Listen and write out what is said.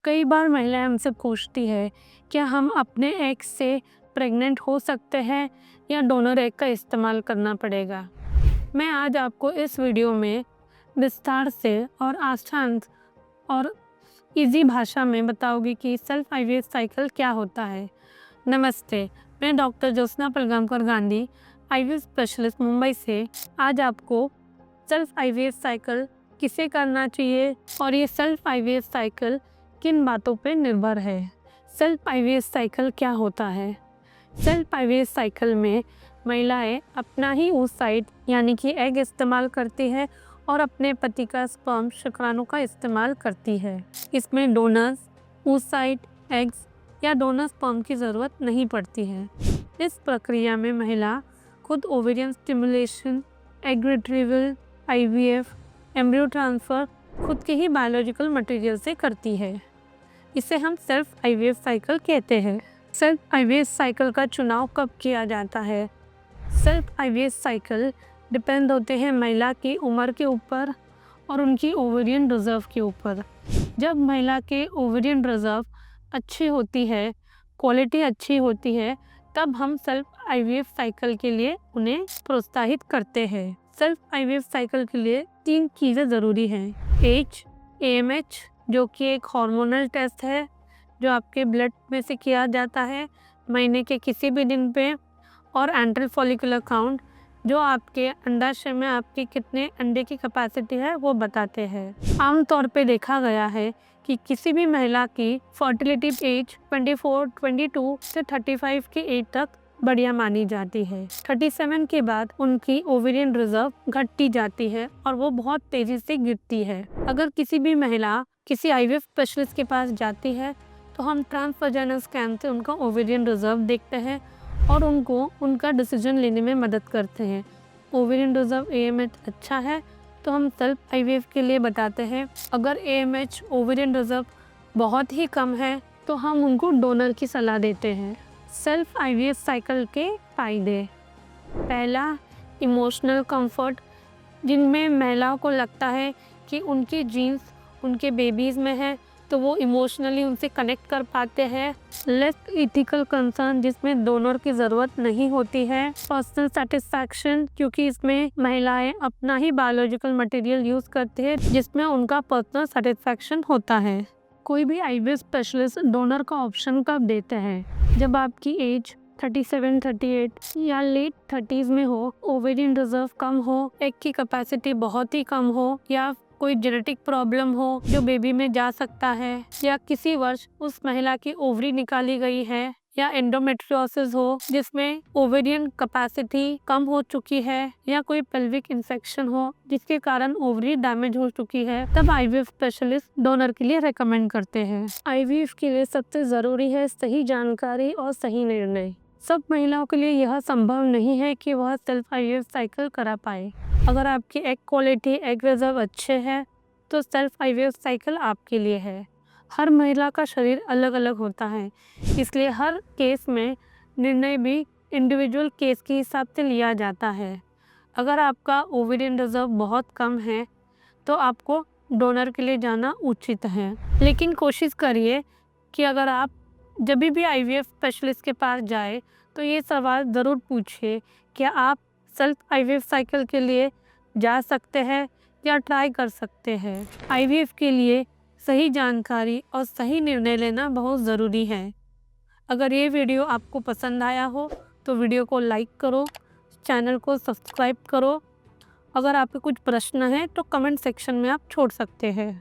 कई बार महिलाएं हमसे पूछती है, क्या हम अपने एग से प्रेग्नेंट हो सकते हैं या डोनर एग का इस्तेमाल करना पड़ेगा। मैं आज आपको इस वीडियो में विस्तार से और आसान और इजी भाषा में बताऊंगी कि सेल्फ आईवीएफ साइकिल क्या होता है। नमस्ते, मैं doctor Jyotsna Palgamkar Gandhi, IVF specialist Mumbai से आज आपको सेल्फ आईवीएफ साइकिल किसे करना चाहिए और ये सेल्फ आईवीएफ साइकिल किन बातों पे निर्भर है। सेल्फ आईवीएफ साइकिल क्या होता है? सेल्फ आईवीएफ साइकिल में महिलाएं अपना ही oocyte यानी कि एग इस्तेमाल करती है और अपने पति का स्पर्म शुक्राणु का इस्तेमाल करती है। इसमें डोनर्स, oocyte, एग्स या डोनर स्पर्म की ज़रूरत नहीं पड़ती है। इस प्रक्रिया में महिला खुद ovarian stimulation, egg retrieval, IVF, embryo transfer खुद के ही बायोलॉजिकल मटेरियल से करती है। इसे हम सेल्फ आईवीएफ साइकिल कहते हैं। सेल्फ आईवीएफ साइकिल का चुनाव कब किया जाता है? सेल्फ आईवीएफ साइकिल डिपेंड होते हैं महिला की उम्र के ऊपर और उनकी ओवेरियन रिजर्व के ऊपर। जब महिला के ओवेरियन रिजर्व अच्छी होती है, क्वालिटी अच्छी होती है, तब हम सेल्फ आईवीएफ साइकिल के लिए उन्हें प्रोत्साहित करते हैं। सेल्फ आईवीएफ साइकिल के लिए 3 चीज़ें ज़रूरी हैं। एज, एएमएच जो कि एक हार्मोनल टेस्ट है जो आपके ब्लड में से किया जाता है महीने के किसी भी दिन पे, और एंट्रल फॉलिकुलर काउंट जो आपके अंडाशय में आपकी कितने अंडे की कैपेसिटी है वो बताते हैं। आमतौर पे देखा गया है कि किसी भी महिला की फर्टिलिटी एज 24, 22 से 35 की एज तक बढ़िया मानी जाती है। 37 के बाद उनकी ओवेरियन रिजर्व घटती जाती है और वो बहुत तेजी से गिरती है। अगर किसी भी महिला किसी आईवीएफ स्पेशलिस्ट के पास जाती है तो हम ट्रांसवाजाइनल स्कैन से उनका ओवेरियन रिजर्व देखते हैं और उनको उनका डिसीजन लेने में मदद करते हैं। ओवेरियन रिजर्व एएमएच अच्छा है तो हम सेल्फ आईवीएफ के लिए बताते हैं। अगर एएमएच ओवेरियन रिजर्व बहुत ही कम है तो हम उनको डोनर की सलाह देते हैं। सेल्फ आईवीएफ साइकिल के फायदे: पहला, इमोशनल कंफर्ट, जिनमें महिलाओं को लगता है कि उनकी जीन्स उनके बेबीज़ में है तो वो इमोशनली उनसे कनेक्ट कर पाते हैं। लेस इथिकल कंसर्न, जिसमें डोनर की ज़रूरत नहीं होती है। पर्सनल सेटिस्फैक्शन, क्योंकि इसमें महिलाएं अपना ही बायोलॉजिकल मटेरियल यूज़ करते हैं जिसमें उनका पर्सनल सेटिस्फैक्शन होता है। कोई भी आईवीएफ स्पेशलिस्ट डोनर का ऑप्शन कब देते हैं? जब आपकी एज 37, 38 या लेट 30s में हो, ओवेरियन रिजर्व कम हो, एग की कैपेसिटी बहुत ही कम हो, या कोई जेनेटिक प्रॉब्लम हो जो बेबी में जा सकता है, या किसी वर्ष उस महिला की ओवरी निकाली गई है, या एंडोमेट्रियोसिस हो जिसमें ओवेरियन कैपेसिटी कम हो चुकी है, या कोई पेल्विक इन्फेक्शन हो जिसके कारण ओवरी डैमेज हो चुकी है, तब आईवीएफ स्पेशलिस्ट डोनर के लिए रेकमेंड करते हैं। आईवीएफ के लिए सबसे ज़रूरी है सही जानकारी और सही निर्णय। सब महिलाओं के लिए यह संभव नहीं है कि वह सेल्फ आईवीएफ साइकिल करा पाए। अगर आपकी एग क्वालिटी, एग रिजर्व अच्छे हैं तो सेल्फ आईवीएफ साइकिल आपके लिए है। हर महिला का शरीर अलग अलग होता है, इसलिए हर केस में निर्णय भी इंडिविजुअल केस के हिसाब से लिया जाता है। अगर आपका ओवेरियन रिजर्व बहुत कम है तो आपको डोनर के लिए जाना उचित है। लेकिन कोशिश करिए कि अगर आप जब भी आईवीएफ स्पेशलिस्ट के पास जाए तो ये सवाल ज़रूर पूछिए, क्या आप सेल्फ आईवीएफ साइकिल के लिए जा सकते हैं या ट्राई कर सकते हैं। आईवीएफ के लिए सही जानकारी और सही निर्णय लेना बहुत ज़रूरी है। अगर ये वीडियो आपको पसंद आया हो तो वीडियो को लाइक करो, चैनल को सब्सक्राइब करो। अगर आपके कुछ प्रश्न हैं तो कमेंट सेक्शन में आप छोड़ सकते हैं।